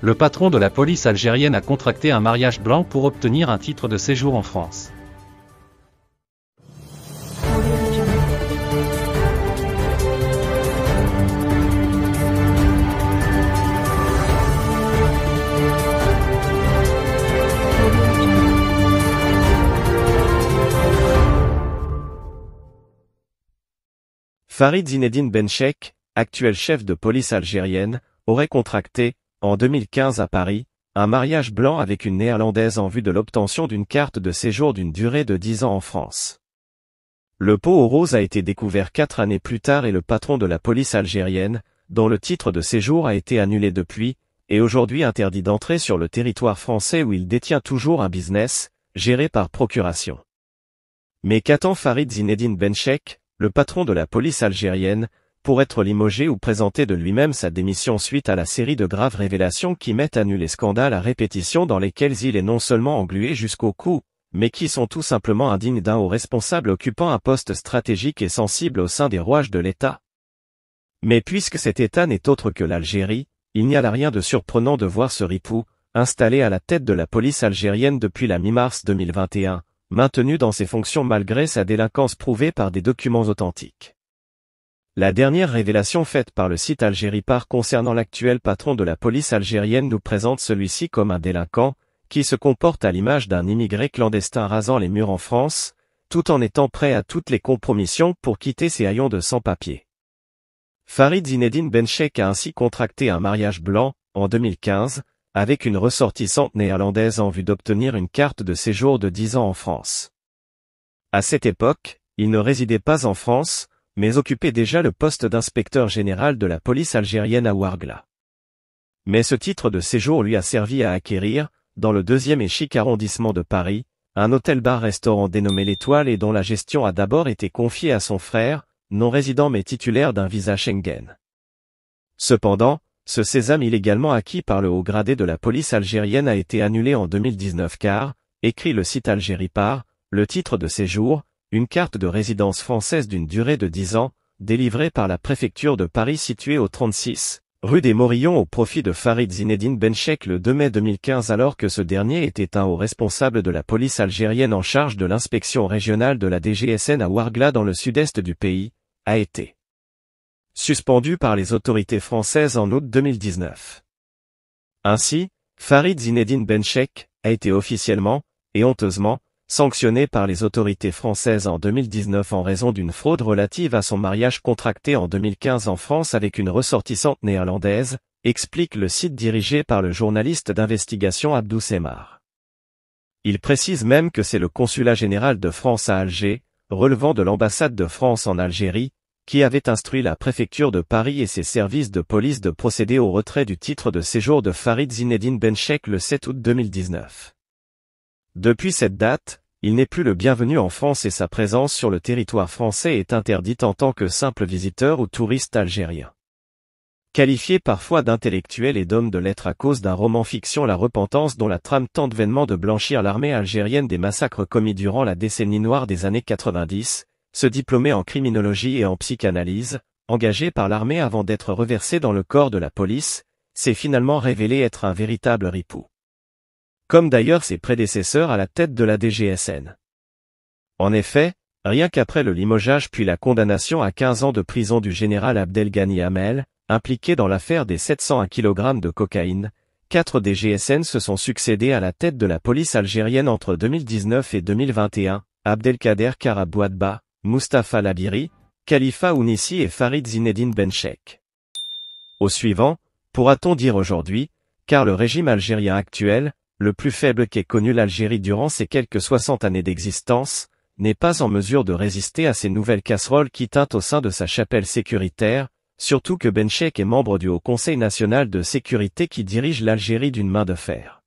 Le patron de la police algérienne a contracté un mariage blanc pour obtenir un titre de séjour en France. Farid Zinedine Benchek, actuel chef de police algérienne, aurait contracté, en 2015 à Paris, un mariage blanc avec une Néerlandaise en vue de l'obtention d'une carte de séjour d'une durée de 10 ans en France. Le pot aux roses a été découvert 4 années plus tard et le patron de la police algérienne, dont le titre de séjour a été annulé depuis, est aujourd'hui interdit d'entrer sur le territoire français où il détient toujours un business, géré par procuration. Mais qu'attend Farid Zinedine Benchek, le patron de la police algérienne, pour être limogé ou présenter de lui-même sa démission suite à la série de graves révélations qui mettent à nu les scandales à répétition dans lesquels il est non seulement englué jusqu'au cou, mais qui sont tout simplement indignes d'un haut responsable occupant un poste stratégique et sensible au sein des rouages de l'État. Mais puisque cet État n'est autre que l'Algérie, il n'y a là rien de surprenant de voir ce ripou, installé à la tête de la police algérienne depuis la mi-mars 2021, maintenu dans ses fonctions malgré sa délinquance prouvée par des documents authentiques. La dernière révélation faite par le site Algéripar concernant l'actuel patron de la police algérienne nous présente celui-ci comme un délinquant, qui se comporte à l'image d'un immigré clandestin rasant les murs en France, tout en étant prêt à toutes les compromissions pour quitter ses haillons de sans-papiers. Farid Zinedine Benchek a ainsi contracté un mariage blanc, en 2015, avec une ressortissante néerlandaise en vue d'obtenir une carte de séjour de 10 ans en France. À cette époque, il ne résidait pas en France, mais occupait déjà le poste d'inspecteur général de la police algérienne à Ouargla. Mais ce titre de séjour lui a servi à acquérir, dans le 2e et chic arrondissement de Paris, un hôtel-bar-restaurant dénommé l'Étoile et dont la gestion a d'abord été confiée à son frère, non résident mais titulaire d'un visa Schengen. Cependant, ce sésame illégalement acquis par le haut gradé de la police algérienne a été annulé en 2019 car, écrit le site Algéripar, le titre de séjour, une carte de résidence française d'une durée de 10 ans, délivrée par la préfecture de Paris située au 36, rue des Morillons au profit de Farid Zinedine Benchek le 2 mai 2015 alors que ce dernier était un haut responsable de la police algérienne en charge de l'inspection régionale de la DGSN à Ouargla dans le sud-est du pays, a été suspendu par les autorités françaises en août 2019. Ainsi, Farid Zinedine Benchek a été officiellement, et honteusement, sanctionné par les autorités françaises en 2019 en raison d'une fraude relative à son mariage contracté en 2015 en France avec une ressortissante néerlandaise, explique le site dirigé par le journaliste d'investigation Abdou Semar. Il précise même que c'est le consulat général de France à Alger, relevant de l'ambassade de France en Algérie, qui avait instruit la préfecture de Paris et ses services de police de procéder au retrait du titre de séjour de Farid Zinedine Benchek le 7 août 2019. Depuis cette date, il n'est plus le bienvenu en France et sa présence sur le territoire français est interdite en tant que simple visiteur ou touriste algérien. Qualifié parfois d'intellectuel et d'homme de lettres à cause d'un roman fiction La Repentance dont la trame tente vainement de blanchir l'armée algérienne des massacres commis durant la décennie noire des années 90, ce diplômé en criminologie et en psychanalyse, engagé par l'armée avant d'être reversé dans le corps de la police, s'est finalement révélé être un véritable ripou. Comme d'ailleurs ses prédécesseurs à la tête de la DGSN. En effet, rien qu'après le limogeage puis la condamnation à 15 ans de prison du général Abdelghani Hamel, impliqué dans l'affaire des 701 kg de cocaïne, 4 DGSN se sont succédés à la tête de la police algérienne entre 2019 et 2021, Abdelkader Karabouadba, Mustapha Labiri, Khalifa Ounissi et Farid Zinedine Benchek. Au suivant, pourra-t-on dire aujourd'hui, car le régime algérien actuel, le plus faible qu'ait connu l'Algérie durant ses quelques 60 années d'existence, n'est pas en mesure de résister à ces nouvelles casseroles qui tintent au sein de sa chapelle sécuritaire, surtout que Benchek est membre du Haut Conseil national de sécurité qui dirige l'Algérie d'une main de fer.